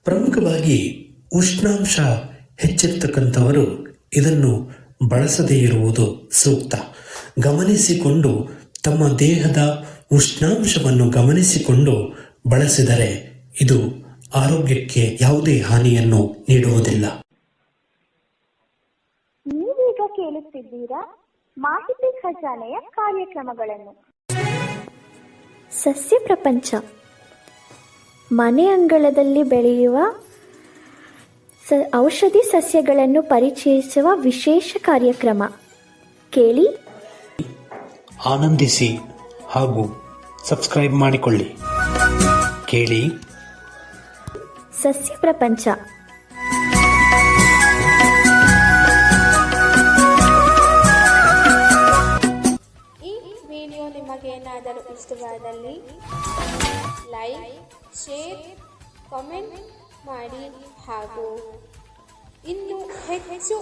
ಪ್ರಮುಖವಾಗಿ ಉಷ್ಣಾಂಶ ಹೆಚ್ಚಿರ್ತಕ್ಕಂಥವರು ಇದನ್ನು ಬಳಸದೇ ಇರುವುದು ಸೂಕ್ತ. ಗಮನಿಸಿಕೊಂಡು ತಮ್ಮ ದೇಹದ ಉಷ್ಣಾಂಶವನ್ನು ಗಮನಿಸಿಕೊಂಡು ಬಳಸಿದರೆ ಇದು ಆರೋಗ್ಯಕ್ಕೆ ಯಾವುದೇ ಹಾನಿಯನ್ನು ನೀಡುವುದಿಲ್ಲ. ನೀವೀಗ ಕೇಳುತ್ತಿದ್ದೀರಾ ಮಾಹಿತಿ ಖಜಾನೆಯ ಕಾರ್ಯಕ್ರಮಗಳನ್ನು. ಸಸ್ಯ ಪ್ರಪಂಚ, ಮನೆ ಅಂಗಳದಲ್ಲಿ ಬೆಳೆಯುವ ಔಷಧಿ ಸಸ್ಯಗಳನ್ನು ಪರಿಚಯಿಸುವ ವಿಶೇಷ ಕಾರ್ಯಕ್ರಮ. ಕೇಳಿ, ಆನಂದಿಸಿ ಹಾಗೂ ಸಬ್ಸ್ಕ್ರೈಬ್ ಮಾಡಿಕೊಳ್ಳಿ. ಕೇಳಿ ಸಸ್ಯ ಪ್ರಪಂಚ. ಈ ವಿಡಿಯೋ ನಿಮಗೇನಾದರೂ ಇಷ್ಟವಾದಲ್ಲಿ ಲೈಕ್, ಶೇರ್, ಕಾಮೆಂಟ್ ಮಾಡಿ ಹಾಗೂ ಇನ್ನೂ ಹೆಚ್ಚು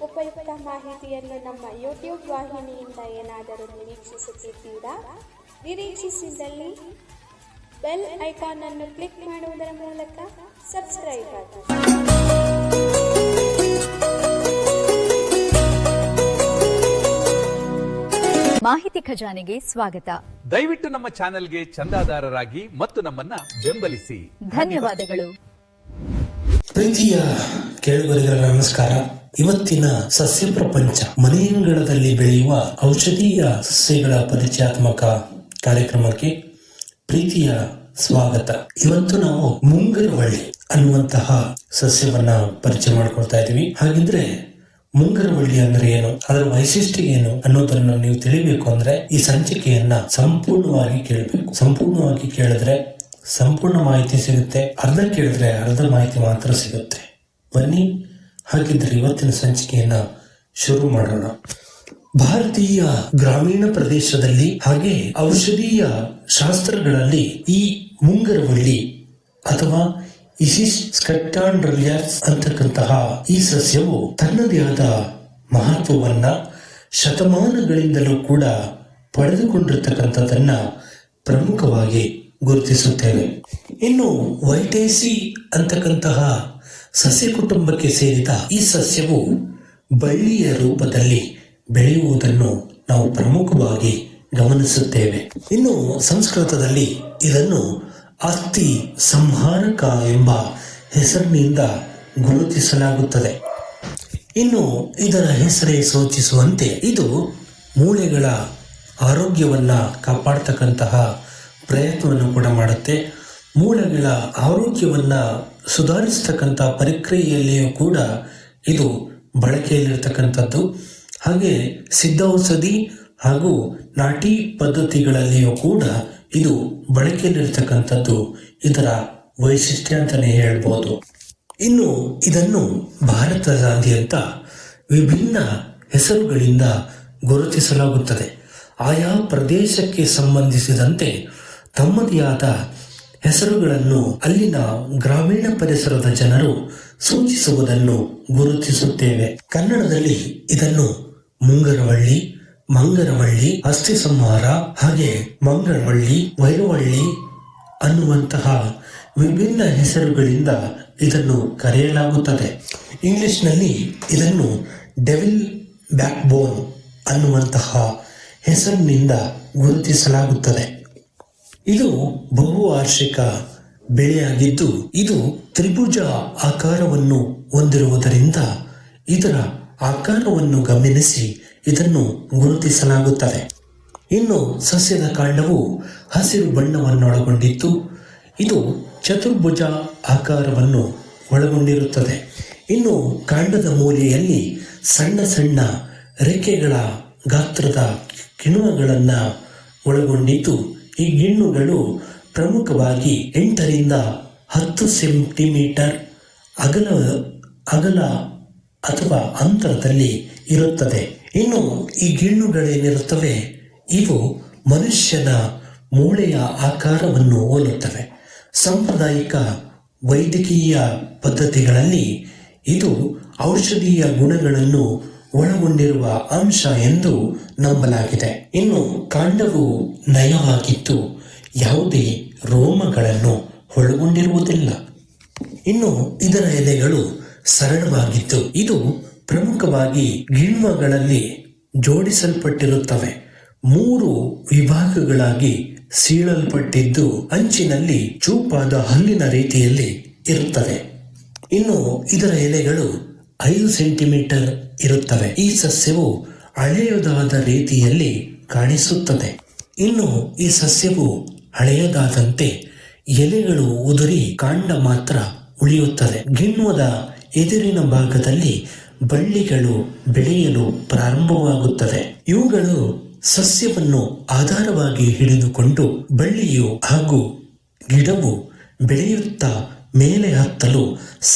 ಉಪಯುಕ್ತ ಮಾಹಿತಿಯನ್ನು ನಮ್ಮ ಯೂಟ್ಯೂಬ್ ವಾಹಿನಿಯಿಂದ ಏನಾದರೂ ನಿರೀಕ್ಷಿಸುತ್ತಿದ್ದೀರಾ? ನಿರೀಕ್ಷಿಸಿದಲ್ಲಿ ಬೆಲ್ ಐಕಾನ್ ಅನ್ನು ಕ್ಲಿಕ್ ಮಾಡುವುದರ ಮೂಲಕ ಸಬ್ಸ್ಕ್ರೈಬ್ ಆಗಿ. ಮಾಹಿತಿ ಖಜಾನೆಗೆ ಸ್ವಾಗತ. ದಯವಿಟ್ಟು ನಮ್ಮ ಚಾನೆಲ್ಗೆ ಚಂದಾದಾರರಾಗಿ ಮತ್ತು ನಮ್ಮನ್ನ ಬೆಂಬಲಿಸಿ. ಧನ್ಯವಾದಗಳು. ಪ್ರೀತಿಯ ಕೇಳುಗರಿಗಳ ನಮಸ್ಕಾರ. ಇವತ್ತಿನ ಸಸ್ಯ ಪ್ರಪಂಚ ಮನೆಯಂಗಳದಲ್ಲಿ ಬೆಳೆಯುವ ಔಷಧೀಯ ಸಸ್ಯಗಳ ಪರಿಚಯಾತ್ಮಕ ಕಾರ್ಯಕ್ರಮಕ್ಕೆ ಪ್ರೀತಿಯ ಸ್ವಾಗತ. ಇವತ್ತು ನಾವು ಮುಂಗರವಳ್ಳಿ ಅನ್ನುವಂತಹ ಸಸ್ಯವನ್ನ ಪರಿಚಯ ಮಾಡ್ಕೊಳ್ತಾ ಇದೀವಿ. ಹಾಗಿದ್ರೆ ಮುಂಗರವಳ್ಳಿ ಅಂದ್ರೆ ಏನು, ಅದರ ವೈಶಿಷ್ಟ್ಯ ಏನು ಅನ್ನೋದನ್ನ ನೀವು ತಿಳಿಬೇಕು ಅಂದ್ರೆ ಈ ಸಂಚಿಕೆಯನ್ನ ಸಂಪೂರ್ಣವಾಗಿ ಕೇಳಬೇಕು. ಸಂಪೂರ್ಣವಾಗಿ ಕೇಳಿದ್ರೆ ಸಂಪೂರ್ಣ ಮಾಹಿತಿ ಸಿಗುತ್ತೆ, ಅರ್ಧ ಕೇಳಿದ್ರೆ ಅರ್ಧ ಮಾಹಿತಿ ಮಾತ್ರ ಸಿಗುತ್ತೆ. ಬನ್ನಿ, ಹಾಗಿದ್ರೆ ಇವತ್ತಿನ ಸಂಚಿಕೆಯನ್ನ ಶುರು ಮಾಡೋಣ. ಭಾರತೀಯ ಗ್ರಾಮೀಣ ಪ್ರದೇಶದಲ್ಲಿ ಹಾಗೆ ಔಷಧೀಯ ಶಾಸ್ತ್ರಗಳಲ್ಲಿ ಈ ಮುಂಗರವಳ್ಳಿ ಅಥವಾ ಇಸಿಸ್ ಸ್ಕಟ್ಯಾಂಡ್ರಲಿಯಸ್ ಅಂತಕ್ಕಂತಹ ಈ ಸಸ್ಯವು ತನ್ನದೇ ಆದ ಮಹತ್ವವನ್ನ ಶತಮಾನಗಳಿಂದಲೂ ಕೂಡ ಪಡೆದುಕೊಂಡಿರ್ತಕ್ಕಂಥದ್ದನ್ನ ಪ್ರಮುಖವಾಗಿ ಗುರುತಿಸುತ್ತೇವೆ. ಇನ್ನು ವೈಟೇಸಿ ಅಂತಕ್ಕಂತಹ ಸಸ್ಯ ಕುಟುಂಬಕ್ಕೆ ಸೇರಿದ ಈ ಸಸ್ಯವು ಬಳ್ಳಿಯ ರೂಪದಲ್ಲಿ ಬೆಳೆಯುವುದನ್ನು ನಾವು ಪ್ರಮುಖವಾಗಿ ಗಮನಿಸುತ್ತೇವೆ. ಇನ್ನು ಸಂಸ್ಕೃತದಲ್ಲಿ ಇದನ್ನು ಅಸ್ಥಿ ಸಂಹಾರಕ ಎಂಬ ಹೆಸರಿನಿಂದ ಗುರುತಿಸಲಾಗುತ್ತದೆ. ಇನ್ನು ಇದರ ಹೆಸರೇ ಸೂಚಿಸುವಂತೆ ಇದು ಮೂಳೆಗಳ ಆರೋಗ್ಯವನ್ನ ಕಾಪಾಡತಕ್ಕಂತಹ ಪ್ರಯತ್ನವನ್ನು ಕೂಡ ಮಾಡುತ್ತೆ. ಮೂಳೆಗಳ ಆರೋಗ್ಯವನ್ನ ಸುಧಾರಿಸತಕ್ಕಂಥ ಪ್ರಕ್ರಿಯೆಯಲ್ಲಿಯೂ ಕೂಡ ಇದು ಬಳಕೆಯಲ್ಲಿರ್ತಕ್ಕಂಥದ್ದು. ಹಾಗೆ ಸಿದ್ಧೌಷಧಿ ಹಾಗೂ ನಾಟಿ ಪದ್ಧತಿಗಳಲ್ಲಿಯೂ ಕೂಡ ಇದು ಬಳಕೆಯಲ್ಲಿರ್ತಕ್ಕಂಥದ್ದು ಇದರ ವೈಶಿಷ್ಟ್ಯ ಅಂತಾನೆ ಹೇಳ್ಬೋದು. ಇನ್ನು ಇದನ್ನು ಭಾರತದಾದ್ಯಂತ ವಿಭಿನ್ನ ಹೆಸರುಗಳಿಂದ ಗುರುತಿಸಲಾಗುತ್ತದೆ. ಆಯಾ ಪ್ರದೇಶಕ್ಕೆ ಸಂಬಂಧಿಸಿದಂತೆ ತಮ್ಮದೇ ಆದ ಹೆಸರುಗಳನ್ನು ಅಲ್ಲಿನ ಗ್ರಾಮೀಣ ಪರಿಸರದ ಜನರು ಸೂಚಿಸುವುದನ್ನು ಗುರುತಿಸುತ್ತೇವೆ. ಕನ್ನಡದಲ್ಲಿ ಇದನ್ನು ಮುಂಗರವಳ್ಳಿ, ಮಂಗರವಳ್ಳಿ, ಅಸ್ಥಿ ಸಂಹಾರ, ಹಾಗೆ ಮಂಗಳವಳ್ಳಿ, ವೈರವಳ್ಳಿ ಅನ್ನುವಂತಹ ವಿಭಿನ್ನ ಹೆಸರುಗಳಿಂದ ಇದನ್ನು ಕರೆಯಲಾಗುತ್ತದೆ. ಇಂಗ್ಲಿಷ್ನಲ್ಲಿ ಇದನ್ನು ಡೆವಿಲ್ ಬ್ಯಾಕ್ ಬೋನ್ ಅನ್ನುವಂತಹ ಹೆಸರಿನಿಂದ ಗುರುತಿಸಲಾಗುತ್ತದೆ. ಇದು ಬಹುವಾರ್ಷಿಕ ಬೆಳೆಯಾಗಿದ್ದು ಇದು ತ್ರಿಭುಜ ಆಕಾರವನ್ನು ಹೊಂದಿರುವುದರಿಂದ ಇದರ ಆಕಾರವನ್ನು ಗಮನಿಸಿ ಇದನ್ನು ಗುರುತಿಸಲಾಗುತ್ತದೆ. ಇನ್ನು ಸಸ್ಯದ ಕಾಂಡವು ಹಸಿರು ಬಣ್ಣವನ್ನೊಳಗೊಂಡಿದ್ದು ಇದು ಚತುರ್ಭುಜ ಆಕಾರವನ್ನು ಒಳಗೊಂಡಿರುತ್ತದೆ. ಇನ್ನು ಕಾಂಡದ ಮೂಲೆಯಲ್ಲಿ ಸಣ್ಣ ಸಣ್ಣ ರೆಕ್ಕೆಗಳ ಗಾತ್ರದ ಕಿಣ್ವಗಳನ್ನು ಒಳಗೊಂಡಿದ್ದು ಈ ಗಿಣ್ಣುಗಳು ಪ್ರಮುಖವಾಗಿ 8 ರಿಂದ 10 ಸೆಂಟಿಮೀಟರ್ ಅಗಲ ಅಥವಾ ಅಂತರದಲ್ಲಿ ಇರುತ್ತದೆ. ಇನ್ನು ಈ ಗಿಣ್ಣುಗಳೇನಿರುತ್ತವೆ ಇವು ಮನುಷ್ಯನ ಮೂಳೆಯ ಆಕಾರವನ್ನು ಹೋಲುತ್ತವೆ. ಸಾಂಪ್ರದಾಯಿಕ ವೈದ್ಯಕೀಯ ಪದ್ಧತಿಗಳಲ್ಲಿ ಇದು ಔಷಧೀಯ ಗುಣಗಳನ್ನು ಒಳಗೊಂಡಿರುವ ಅಂಶ ಎಂದು ನಂಬಲಾಗಿದೆ. ಇನ್ನು ಕಾಂಡವು ನಯವಾಗಿದ್ದು ಯಾವುದೇ ರೋಮಗಳನ್ನು ಒಳಗೊಂಡಿರುವುದಿಲ್ಲ. ಇನ್ನು ಇದರ ಎಲೆಗಳು ಸರಳವಾಗಿದ್ದು ಇದು ಪ್ರಮುಖವಾಗಿ ಗಿಣ್ಮಗಳಲ್ಲಿ ಜೋಡಿಸಲ್ಪಟ್ಟಿರುತ್ತವೆ. 3 ವಿಭಾಗಗಳಾಗಿ ಸೀಳಲ್ಪಟ್ಟಿದ್ದು ಅಂಚಿನಲ್ಲಿ ಚೂಪಾದ ಹಲ್ಲಿನ ರೀತಿಯಲ್ಲಿ ಇರುತ್ತದೆ. ಇನ್ನು ಇದರ ಎಲೆಗಳು 5 ಸೆಂಟಿಮೀಟರ್ ಇರುತ್ತವೆ. ಈ ಸಸ್ಯವು ಹಳೆಯದಾದ ರೀತಿಯಲ್ಲಿ ಕಾಣಿಸುತ್ತದೆ. ಇನ್ನು ಈ ಸಸ್ಯವು ಹಳೆಯದಾದಂತೆ ಎಲೆಗಳು ಉದುರಿ ಕಾಂಡ ಮಾತ್ರ ಉಳಿಯುತ್ತದೆ. ಗಿಣ್ಮದ ಎದುರಿನ ಭಾಗದಲ್ಲಿ ಬಳ್ಳಿಗಳು ಬೆಳೆಯಲು ಪ್ರಾರಂಭವಾಗುತ್ತದೆ. ಇವುಗಳು ಸಸ್ಯವನ್ನು ಆಧಾರವಾಗಿ ಹಿಡಿದುಕೊಂಡು ಬಳ್ಳಿಯು ಹಾಗೂ ಗಿಡವು ಬೆಳೆಯುತ್ತಾ ಮೇಲೆ ಹತ್ತಲು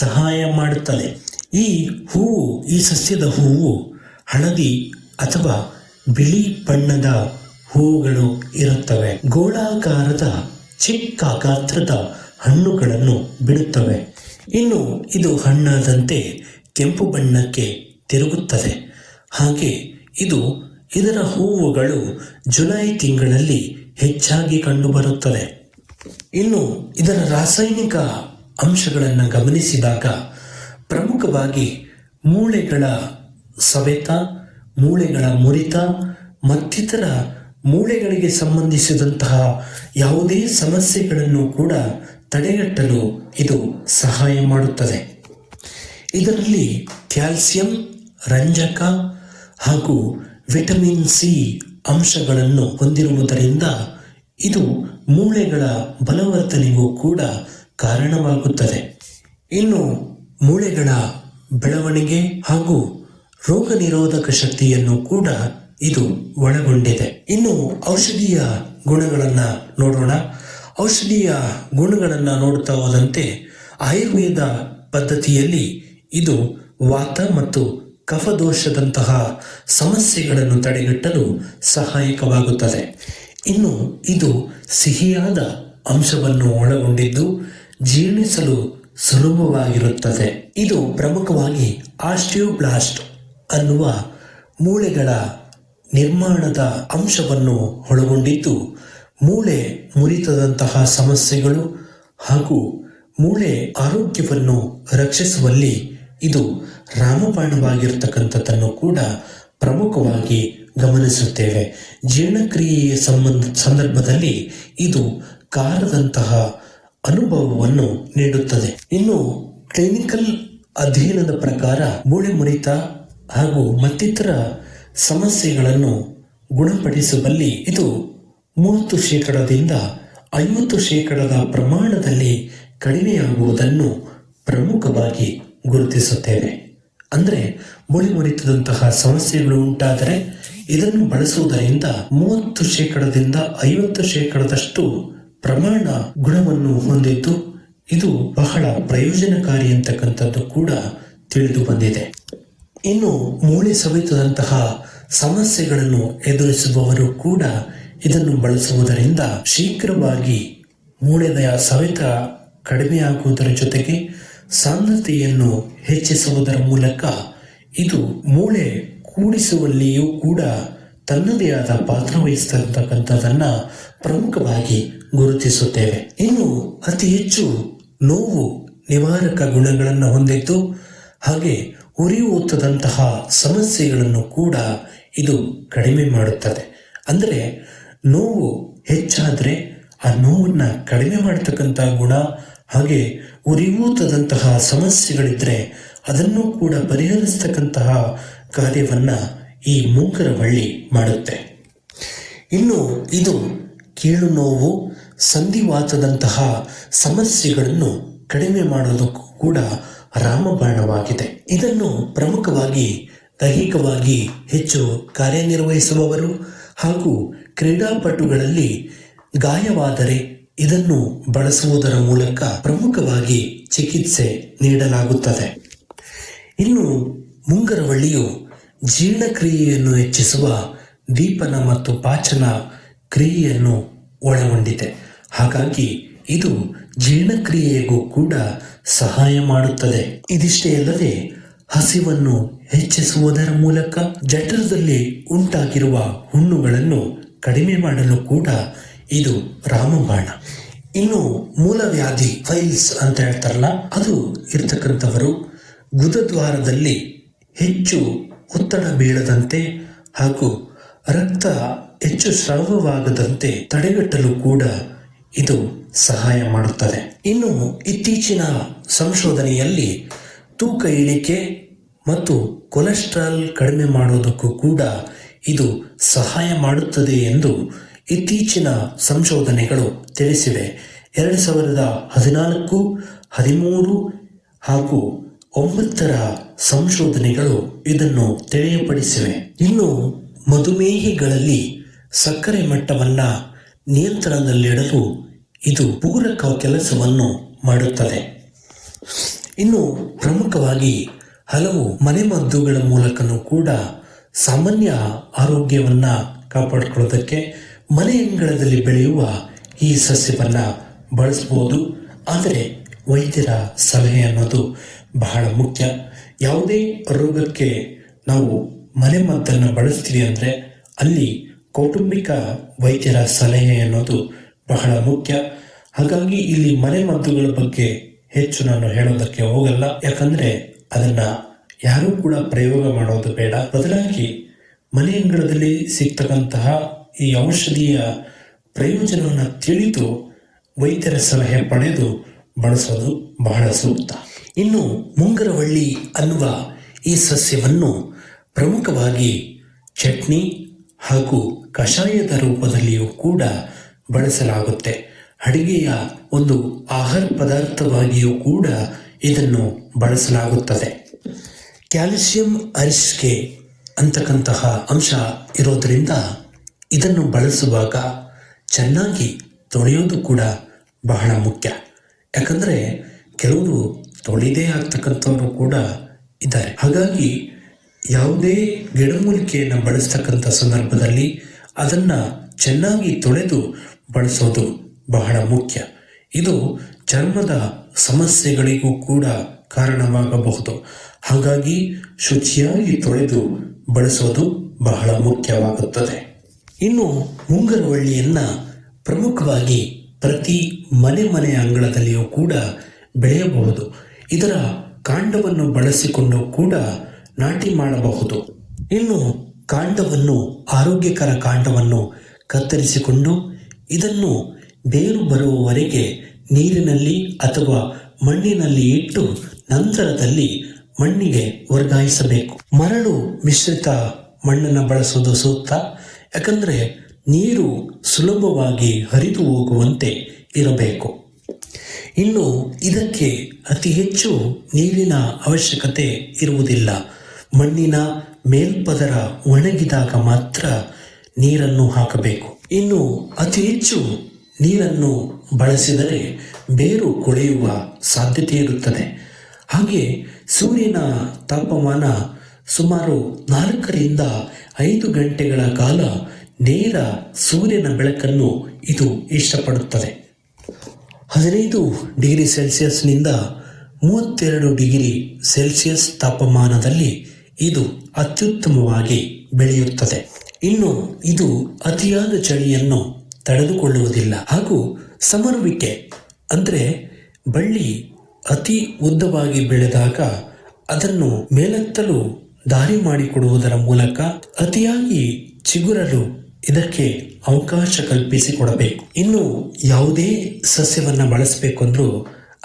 ಸಹಾಯ ಮಾಡುತ್ತದೆ. ಈ ಸಸ್ಯದ ಹೂವು ಹಳದಿ ಅಥವಾ ಬಿಳಿ ಬಣ್ಣದ ಹೂವುಗಳು ಇರುತ್ತವೆ. ಗೋಳಾಕಾರದ ಚಿಕ್ಕ ಗಾತ್ರದ ಹಣ್ಣುಗಳನ್ನು ಬಿಡುತ್ತವೆ. ಇನ್ನು ಇದು ಹಣ್ಣಾದಂತೆ ಕೆಂಪು ಬಣ್ಣಕ್ಕೆ ತಿರುಗುತ್ತದೆ. ಹಾಗೆ ಇದರ ಹೂವುಗಳು ಜುಲೈ ತಿಂಗಳಲ್ಲಿ ಹೆಚ್ಚಾಗಿ ಕಂಡುಬರುತ್ತದೆ. ಇನ್ನು ಇದರ ರಾಸಾಯನಿಕ ಅಂಶಗಳನ್ನು ಗಮನಿಸಿದಾಗ ಪ್ರಮುಖವಾಗಿ ಮೂಳೆಗಳ ಸವೆತ, ಮೂಳೆಗಳ ಮುರಿತ ಮತ್ತಿತರ ಮೂಳೆಗಳಿಗೆ ಸಂಬಂಧಿಸಿದಂತಹ ಯಾವುದೇ ಸಮಸ್ಯೆಗಳನ್ನು ಕೂಡ ತಡೆಗಟ್ಟಲು ಇದು ಸಹಾಯ ಮಾಡುತ್ತದೆ. ಇದರಲ್ಲಿ ಕ್ಯಾಲ್ಸಿಯಂ, ರಂಜಕ ಹಾಗೂ ವಿಟಮಿನ್ ಸಿ ಅಂಶಗಳನ್ನು ಹೊಂದಿರುವುದರಿಂದ ಇದು ಮೂಳೆಗಳ ಬಲವರ್ಧನೆಗೂ ಕೂಡ ಕಾರಣವಾಗುತ್ತದೆ. ಇನ್ನು ಮೂಳೆಗಳ ಬೆಳವಣಿಗೆ ಹಾಗೂ ರೋಗ ನಿರೋಧಕ ಶಕ್ತಿಯನ್ನು ಕೂಡ ಇದು ಒಳಗೊಂಡಿದೆ. ಇನ್ನು ಔಷಧೀಯ ಗುಣಗಳನ್ನು ನೋಡೋಣ. ಔಷಧೀಯ ಗುಣಗಳನ್ನು ನೋಡ್ತಾ ಹೋದಂತೆ ಆಯುರ್ವೇದ ಪದ್ಧತಿಯಲ್ಲಿ ಇದು ವಾತ ಮತ್ತು ಕಫದೋಷದಂತಹ ಸಮಸ್ಯೆಗಳನ್ನು ತಡೆಗಟ್ಟಲು ಸಹಾಯಕವಾಗುತ್ತದೆ. ಇನ್ನು ಇದು ಸಿಹಿಯಾದ ಅಂಶವನ್ನು ಒಳಗೊಂಡಿದ್ದು ಜೀರ್ಣಿಸಲು ಸುಲಭವಾಗಿರುತ್ತದೆ. ಇದು ಪ್ರಮುಖವಾಗಿ ಆಸ್ಟಿಯೋಬ್ಲಾಸ್ಟ್ ಅನ್ನುವ ಮೂಳೆಗಳ ನಿರ್ಮಾಣದ ಅಂಶವನ್ನು ಒಳಗೊಂಡಿದ್ದು ಮೂಳೆ ಮುರಿತದಂತಹ ಸಮಸ್ಯೆಗಳು ಹಾಗೂ ಮೂಳೆ ಆರೋಗ್ಯವನ್ನು ರಕ್ಷಿಸುವಲ್ಲಿ ಇದು ರಾಮಬಾಣವಾಗಿರ್ತಕ್ಕಂಥದ್ದನ್ನು ಕೂಡ ಪ್ರಮುಖವಾಗಿ ಗಮನಿಸುತ್ತೇವೆ. ಜೀರ್ಣಕ್ರಿಯೆಯ ಸಂದರ್ಭದಲ್ಲಿ ಇದು ಕಾರದಂತಹ ಅನುಭವವನ್ನು ನೀಡುತ್ತದೆ. ಇನ್ನು ಕ್ಲಿನಿಕಲ್ ಅಧ್ಯಯನದ ಪ್ರಕಾರ ಮೂಳೆ ಮುರಿತ ಹಾಗೂ ಮತ್ತಿತರ ಸಮಸ್ಯೆಗಳನ್ನು ಗುಣಪಡಿಸುವಲ್ಲಿ ಇದು 30% 50% ಪ್ರಮಾಣದಲ್ಲಿ ಕಡಿಮೆಯಾಗುವುದನ್ನು ಪ್ರಮುಖವಾಗಿ ಗುರುತಿಸುತ್ತೇವೆ. ಅಂದರೆ ಮೂಳೆ ಮುರಿತದಂತಹ ಸಮಸ್ಯೆಗಳು ಉಂಟಾದರೆ ಇದನ್ನು ಬಳಸುವುದರಿಂದ 30% 50% ಪ್ರಮಾಣ ಗುಣವನ್ನು ಹೊಂದಿದ್ದು ಇದು ಬಹಳ ಪ್ರಯೋಜನಕಾರಿ ಅಂತಕ್ಕಂಥದ್ದು ಕೂಡ ತಿಳಿದು ಬಂದಿದೆ. ಇನ್ನು ಮೂಳೆ ಸವೆತದಂತಹ ಸಮಸ್ಯೆಗಳನ್ನು ಎದುರಿಸುವವರು ಕೂಡ ಇದನ್ನು ಬಳಸುವುದರಿಂದ ಶೀಘ್ರವಾಗಿ ಮೂಳೆಯ ಸವೆತ ಕಡಿಮೆಯಾಗುವುದರ ಜೊತೆಗೆ ಸಾಂದ್ರತೆಯನ್ನು ಹೆಚ್ಚಿಸುವುದರ ಮೂಲಕ ಇದು ಮೂಳೆ ಕೂಡಿಸುವಲ್ಲಿಯೂ ಕೂಡ ತನ್ನದೇ ಆದ ಪಾತ್ರ ವಹಿಸತಕ್ಕಂಥದ್ದನ್ನ ಪ್ರಮುಖವಾಗಿ ಗುರುತಿಸುತ್ತೇವೆ. ಇನ್ನು ಅತಿ ಹೆಚ್ಚು ನೋವು ನಿವಾರಕ ಗುಣಗಳನ್ನು ಹೊಂದಿದ್ದು ಹಾಗೆ ಉರಿಯೂತದಂತಹ ಸಮಸ್ಯೆಗಳನ್ನು ಕೂಡ ಇದು ಕಡಿಮೆ ಮಾಡುತ್ತದೆ. ಅಂದರೆ ನೋವು ಹೆಚ್ಚಾದರೆ ಆ ನೋವನ್ನು ಕಡಿಮೆ ಮಾಡತಕ್ಕಂಥ ಗುಣ ಹಾಗೆ ಉರಿಯೂತದಂತಹ ಸಮಸ್ಯೆಗಳಿದ್ರೆ ಅದನ್ನು ಕೂಡ ಪರಿಹರಿಸತಕ್ಕಂತಹ ಕಾರ್ಯವನ್ನ ಈ ಮುಂಗರವಳ್ಳಿ ಮಾಡುತ್ತೆ. ಇನ್ನು ಇದು ಕೀಳು ನೋವು, ಸಂಧಿವಾತದಂತಹ ಸಮಸ್ಯೆಗಳನ್ನು ಕಡಿಮೆ ಮಾಡೋದಕ್ಕೂ ಕೂಡ ರಾಮಬಾಣವಾಗಿದೆ. ಇದನ್ನು ಪ್ರಮುಖವಾಗಿ ದೈಹಿಕವಾಗಿ ಹೆಚ್ಚು ಕಾರ್ಯನಿರ್ವಹಿಸುವವರು ಹಾಗೂ ಕ್ರೀಡಾಪಟುಗಳಲ್ಲಿ ಗಾಯವಾದರೆ ಇದನ್ನು ಬಳಸುವುದರ ಮೂಲಕ ಪ್ರಮುಖವಾಗಿ ಚಿಕಿತ್ಸೆ ನೀಡಲಾಗುತ್ತದೆ. ಇನ್ನು ಮುಂಗರವಳ್ಳಿಯು ಜೀರ್ಣಕ್ರಿಯೆಯನ್ನು ಹೆಚ್ಚಿಸುವ ದೀಪನ ಮತ್ತು ಪಾಚನ ಕ್ರಿಯೆಯನ್ನು ಒಳಗೊಂಡಿದೆ. ಹಾಗಾಗಿ ಇದು ಜೀರ್ಣಕ್ರಿಯೆಗೂ ಕೂಡ ಸಹಾಯ ಮಾಡುತ್ತದೆ. ಇದಿಷ್ಟೇ ಅಲ್ಲದೆ ಹಸಿವನ್ನು ಹೆಚ್ಚಿಸುವುದರ ಮೂಲಕ ಜಠರದಲ್ಲಿ ಉಂಟಾಗಿರುವ ಹುಣ್ಣುಗಳನ್ನು ಕಡಿಮೆ ಮಾಡಲು ಕೂಡ ಇದು ರಾಮಬಾಣ. ಇನ್ನು ಮೂಲವ್ಯಾಧಿ ಫೈಲ್ಸ್ ಅಂತ ಹೇಳ್ತಾರಲ್ಲ, ಅದು ಇರ್ತಕ್ಕಂಥವರು ಗುದದ್ವಾರದಲ್ಲಿ ಹೆಚ್ಚು ಒತ್ತಡ ಬೀಳದಂತೆ ಹಾಗೂ ರಕ್ತ ಹೆಚ್ಚು ಸ್ರಾವವಾಗದಂತೆ ತಡೆಗಟ್ಟಲು ಕೂಡ ಇದು ಸಹಾಯ ಮಾಡುತ್ತದೆ. ಇನ್ನು ಇತ್ತೀಚಿನ ಸಂಶೋಧನೆಯಲ್ಲಿ ತೂಕ ಇಳಿಕೆ ಮತ್ತು ಕೊಲೆಸ್ಟ್ರಾಲ್ ಕಡಿಮೆ ಮಾಡೋದಕ್ಕೂ ಕೂಡ ಇದು ಸಹಾಯ ಮಾಡುತ್ತದೆ ಎಂದು ಇತ್ತೀಚಿನ ಸಂಶೋಧನೆಗಳು ತಿಳಿಸಿವೆ. 2014, 13 ಹಾಗೂ 9ರ ಸಂಶೋಧನೆಗಳು ಇದನ್ನು ತಿಳಿಯಪಡಿಸಿವೆ. ಇನ್ನು ಮಧುಮೇಹಿಗಳಲ್ಲಿ ಸಕ್ಕರೆ ಮಟ್ಟವನ್ನ ನಿಯಂತ್ರಣದಲ್ಲಿಡಲು ಇದು ಪೂರಕ ಕೆಲಸವನ್ನು ಮಾಡುತ್ತದೆ. ಇನ್ನು ಪ್ರಮುಖವಾಗಿ ಹಲವು ಮನೆಮದ್ದುಗಳ ಮೂಲಕನೂ ಕೂಡ ಸಾಮಾನ್ಯ ಆರೋಗ್ಯವನ್ನ ಕಾಪಾಡಿಕೊಳ್ಳೋದಕ್ಕೆ ಮನೆ ಅಂಗಳದಲ್ಲಿ ಬೆಳೆಯುವ ಈ ಸಸ್ಯವನ್ನ ಬಳಸಬಹುದು. ಆದರೆ ವೈದ್ಯರ ಸಲಹೆ ಅನ್ನೋದು ಬಹಳ ಮುಖ್ಯ. ಯಾವುದೇ ರೋಗಕ್ಕೆ ನಾವು ಮನೆಮದ್ದನ್ನು ಬಳಸ್ತೀವಿ ಅಂದರೆ ಅಲ್ಲಿ ಕೌಟುಂಬಿಕ ವೈದ್ಯರ ಸಲಹೆ ಅನ್ನೋದು ಬಹಳ ಮುಖ್ಯ. ಹಾಗಾಗಿ ಇಲ್ಲಿ ಮನೆಮದ್ದುಗಳ ಬಗ್ಗೆ ಹೆಚ್ಚು ನಾನು ಹೇಳೋದಕ್ಕೆ ಹೋಗಲ್ಲ, ಯಾಕಂದ್ರೆ ಅದನ್ನ ಯಾರೂ ಕೂಡ ಪ್ರಯೋಗ ಮಾಡೋದು ಬೇಡ. ಬದಲಾಗಿ ಮನೆ ಅಂಗಳದಲ್ಲಿ ಸಿಗ್ತಕ್ಕಂತಹ ಈ ಔಷಧಿಯ ಪ್ರಯೋಜನವನ್ನು ತಿಳಿದು ವೈದ್ಯರ ಸಲಹೆ ಪಡೆದು ಬಳಸೋದು ಬಹಳ ಸೂಕ್ತ. ಇನ್ನು ಮುಂಗರವಳ್ಳಿ ಅನ್ನುವ ಈ ಸಸ್ಯವನ್ನು ಪ್ರಮುಖವಾಗಿ ಚಟ್ನಿ ಹಾಗೂ ಕಷಾಯದ ರೂಪದಲ್ಲಿಯೂ ಕೂಡ ಬಳಸಲಾಗುತ್ತೆ. ಅಡಿಗೆಯ ಒಂದು ಆಹಾರ ಪದಾರ್ಥವಾಗಿಯೂ ಕೂಡ ಇದನ್ನು ಬಳಸಲಾಗುತ್ತದೆ. ಕ್ಯಾಲ್ಸಿಯಂ ಅರಿಶಿಕೆ ಅಂತಕ್ಕಂತಹ ಅಂಶ ಇರೋದ್ರಿಂದ ಇದನ್ನು ಬಳಸುವಾಗ ಚೆನ್ನಾಗಿ ತೊಳೆಯೋದು ಕೂಡ ಬಹಳ ಮುಖ್ಯ. ಯಾಕಂದರೆ ಕೆಲವರು ತೊಳೆದೇ ಆಗ್ತಕ್ಕಂಥವರು ಕೂಡ ಇದ್ದಾರೆ. ಹಾಗಾಗಿ ಯಾವುದೇ ಗಿಡಮೂಲಿಕೆಯನ್ನು ಬಳಸ್ತಕ್ಕಂಥ ಸಂದರ್ಭದಲ್ಲಿ ಅದನ್ನು ಚೆನ್ನಾಗಿ ತೊಳೆದು ಬಳಸೋದು ಬಹಳ ಮುಖ್ಯ. ಇದು ಚರ್ಮದ ಸಮಸ್ಯೆಗಳಿಗೂ ಕೂಡ ಕಾರಣವಾಗಬಹುದು. ಹಾಗಾಗಿ ಶುಚಿಯಾಗಿ ತೊಳೆದು ಬಳಸೋದು ಬಹಳ ಮುಖ್ಯವಾಗುತ್ತದೆ. ಇನ್ನು ಮುಂಗರವಳ್ಳಿಯನ್ನ ಪ್ರಮುಖವಾಗಿ ಪ್ರತಿ ಮನೆ ಅಂಗಳದಲ್ಲಿಯೂ ಕೂಡ ಬೆಳೆಯಬಹುದು. ಇದರ ಕಾಂಡವನ್ನು ಬಳಸಿಕೊಂಡು ಕೂಡ ನಾಟಿ ಮಾಡಬಹುದು. ಇನ್ನು ಕಾಂಡವನ್ನು ಆರೋಗ್ಯಕರ ಕಾಂಡವನ್ನು ಕತ್ತರಿಸಿಕೊಂಡು ಇದನ್ನು ಬೇರು ಬರುವವರೆಗೆ ನೀರಿನಲ್ಲಿ ಅಥವಾ ಮಣ್ಣಿನಲ್ಲಿ ಇಟ್ಟು ನಂತರದಲ್ಲಿ ಮಣ್ಣಿಗೆ ವರ್ಗಾಯಿಸಬೇಕು. ಮರಳು ಮಿಶ್ರಿತ ಮಣ್ಣನ್ನು ಬಳಸೋದು ಸೂಕ್ತ. ಯಾಕಂದರೆ ನೀರು ಸುಲಭವಾಗಿ ಹರಿದು ಹೋಗುವಂತೆ ಇರಬೇಕು. ಇನ್ನು ಇದಕ್ಕೆ ಅತಿ ಹೆಚ್ಚು ನೀರಿನ ಅವಶ್ಯಕತೆ ಇರುವುದಿಲ್ಲ. ಮಣ್ಣಿನ ಮೇಲ್ಪದರ ಒಣಗಿದಾಗ ಮಾತ್ರ ನೀರನ್ನು ಹಾಕಬೇಕು. ಇನ್ನು ಅತಿ ಹೆಚ್ಚು ನೀರನ್ನು ಬಳಸಿದರೆ ಬೇರು ಕೊಳೆಯುವ ಸಾಧ್ಯತೆ ಇರುತ್ತದೆ. ಹಾಗೆ ಸೂರ್ಯನ ತಾಪಮಾನ ಸುಮಾರು 4ರಿಂದ 5 ಗಂಟೆಗಳ ಕಾಲ ನೇರ ಸೂರ್ಯನ ಬೆಳಕನ್ನು ಇದು ಇಷ್ಟಪಡುತ್ತದೆ. 15 ಡಿಗ್ರಿ ಸೆಲ್ಸಿಯಸ್ನಿಂದ 32 ಡಿಗ್ರಿ ಸೆಲ್ಸಿಯಸ್ ತಾಪಮಾನದಲ್ಲಿ ಇದು ಅತ್ಯುತ್ತಮವಾಗಿ ಬೆಳೆಯುತ್ತದೆ. ಇನ್ನು ಇದು ಅತಿಯಾದ ಚಳಿಯನ್ನು ತಡೆದುಕೊಳ್ಳುವುದಿಲ್ಲ ಹಾಗೂ ಸಮರುವಿಕೆ ಅಂದರೆ ಬಳ್ಳಿ ಅತಿ ಉದ್ದವಾಗಿ ಬೆಳೆದಾಗ ಅದನ್ನು ಮೇಲೆತ್ತಲು ದಾರಿ ಮಾಡಿಕೊಡುವುದರ ಮೂಲಕ ಅತಿಯಾಗಿ ಚಿಗುರಲು ಇದಕ್ಕೆ ಅವಕಾಶ ಕಲ್ಪಿಸಿಕೊಡಬೇಕು. ಇನ್ನು ಯಾವುದೇ ಸಸ್ಯವನ್ನು ಬಳಸಬೇಕು ಅಂದ್ರೂ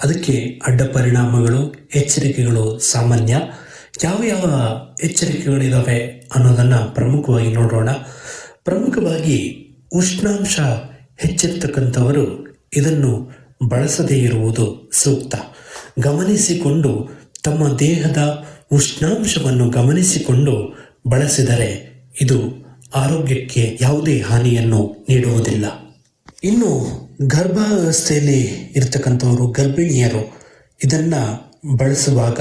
ಅದಕ್ಕೆ ಅಡ್ಡ ಪರಿಣಾಮಗಳು, ಎಚ್ಚರಿಕೆಗಳು ಸಾಮಾನ್ಯ. ಯಾವ ಎಚ್ಚರಿಕೆಗಳಿದಾವೆ ಅನ್ನೋದನ್ನ ಪ್ರಮುಖವಾಗಿ ನೋಡೋಣ. ಪ್ರಮುಖವಾಗಿ ಉಷ್ಣಾಂಶ ಹೆಚ್ಚಿರ್ತಕ್ಕಂಥವರು ಇದನ್ನು ಬಳಸದೇ ಇರುವುದು ಸೂಕ್ತ. ಗಮನಿಸಿಕೊಂಡು ತಮ್ಮ ದೇಹದ ಉಷ್ಣಾಂಶವನ್ನು ಗಮನಿಸಿಕೊಂಡು ಬಳಸಿದರೆ ಇದು ಆರೋಗ್ಯಕ್ಕೆ ಯಾವುದೇ ಹಾನಿಯನ್ನು ನೀಡುವುದಿಲ್ಲ. ಇನ್ನು ಗರ್ಭಾವಸ್ಥೆಯಲ್ಲಿ ಇರ್ತಕ್ಕಂಥವರು, ಗರ್ಭಿಣಿಯರು ಇದನ್ನು ಬಳಸುವಾಗ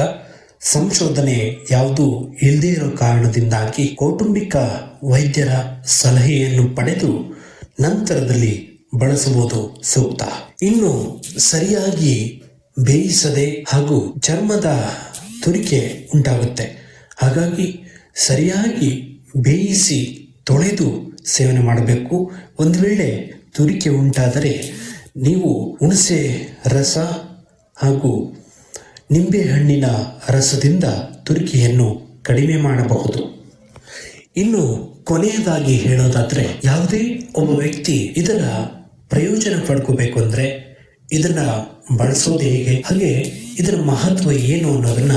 ಸಂಶೋಧನೆ ಯಾವುದೂ ಇಲ್ಲದೇ ಇರೋ ಕಾರಣದಿಂದಾಗಿ ಕೌಟುಂಬಿಕ ವೈದ್ಯರ ಸಲಹೆಯನ್ನು ಪಡೆದು ನಂತರದಲ್ಲಿ ಬಳಸುವುದು ಸೂಕ್ತ. ಇನ್ನು ಸರಿಯಾಗಿ ಬೇಯಿಸದೆ ಹಾಗೂ ಚರ್ಮದ ತುರಿಕೆ ಉಂಟಾಗುತ್ತೆ. ಹಾಗಾಗಿ ಸರಿಯಾಗಿ ಬೇಯಿಸಿ ತೊಳೆದು ಸೇವನೆ ಮಾಡಬೇಕು. ಒಂದು ವೇಳೆ ತುರಿಕೆ ಉಂಟಾದರೆ ನೀವು ಹುಣಸೆ ರಸ ಹಾಗೂ ನಿಂಬೆಹಣ್ಣಿನ ರಸದಿಂದ ತುರಿಕೆಯನ್ನು ಕಡಿಮೆ ಮಾಡಬಹುದು. ಇನ್ನು ಕೊನೆಯದಾಗಿ ಹೇಳೋದಾದ್ರೆ, ಯಾವುದೇ ಒಬ್ಬ ವ್ಯಕ್ತಿ ಇದರ ಪ್ರಯೋಜನ ಪಡ್ಕೋಬೇಕು ಅಂದ್ರೆ ಇದನ್ನ ಬಳಸೋದು ಹೇಗೆ, ಹಾಗೆ ಇದರ ಮಹತ್ವ ಏನು ಅನ್ನೋದನ್ನ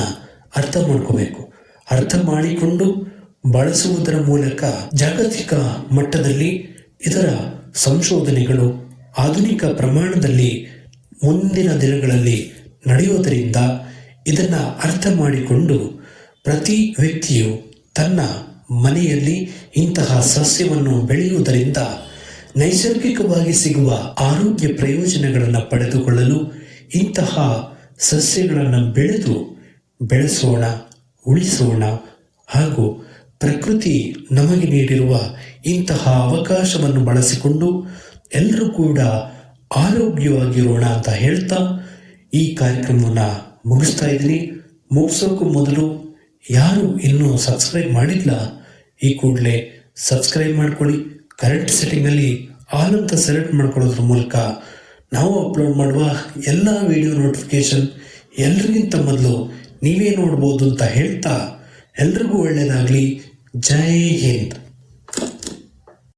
ಅರ್ಥ ಮಾಡ್ಕೋಬೇಕು. ಅರ್ಥ ಮಾಡಿಕೊಂಡು ಬಳಸುವುದರ ಮೂಲಕ ಜಾಗತಿಕ ಮಟ್ಟದಲ್ಲಿ ಇದರ ಸಂಶೋಧನೆಗಳು ಆಧುನಿಕ ಪ್ರಮಾಣದಲ್ಲಿ ಮುಂದಿನ ದಿನಗಳಲ್ಲಿ ನಡೆಯೋದರಿಂದ ಇದನ್ನ ಅರ್ಥ ಮಾಡಿಕೊಂಡು ಪ್ರತಿ ವ್ಯಕ್ತಿಯು ತನ್ನ ಮನೆಯಲ್ಲಿ ಇಂತಹ ಸಸ್ಯವನ್ನು ಬೆಳೆಯುವುದರಿಂದ ನೈಸರ್ಗಿಕವಾಗಿ ಸಿಗುವ ಆರೋಗ್ಯ ಪ್ರಯೋಜನಗಳನ್ನು ಪಡೆದುಕೊಳ್ಳಲು ಇಂತಹ ಸಸ್ಯಗಳನ್ನು ಬೆಳೆಸೋಣ, ಉಳಿಸೋಣ ಹಾಗೂ ಪ್ರಕೃತಿ ನಮಗೆ ನೀಡಿರುವ ಇಂತಹ ಅವಕಾಶವನ್ನು ಬಳಸಿಕೊಂಡು ಎಲ್ಲರೂ ಕೂಡ ಆರೋಗ್ಯವಾಗಿರೋಣ ಅಂತ ಹೇಳ್ತಾ ಈ ಕಾರ್ಯಕ್ರಮವನ್ನು ಮುಗಿಸ್ತಾ ಇದ್ದೀನಿ. ಮುಗಿಸೋಕ್ಕೂ ಮೊದಲು ಯಾರು ಇನ್ನೂ ಸಬ್ಸ್ಕ್ರೈಬ್ ಮಾಡಿಲ್ಲ, ಈ ಕೂಡಲೇ ಸಬ್ಸ್ಕ್ರೈಬ್ ಮಾಡ್ಕೊಳ್ಳಿ. ಕರೆಂಟ್ ಸೆಟ್ಟಿಂಗಲ್ಲಿ ಆಲ್ ಅಂತ ಸೆಲೆಕ್ಟ್ ಮಾಡ್ಕೊಳ್ಳೋದ್ರ ಮೂಲಕ ನಾವು ಅಪ್ಲೋಡ್ ಮಾಡುವ ಎಲ್ಲ ವಿಡಿಯೋ ನೋಟಿಫಿಕೇಶನ್ ಎಲ್ರಿಗಿಂತ ಮೊದಲು ನೀವೇ ನೋಡ್ಬೋದು ಅಂತ ಹೇಳ್ತಾ ಎಲ್ರಿಗೂ ಒಳ್ಳೆಯದಾಗಲಿ. ಜೈ ಹಿಂದ್.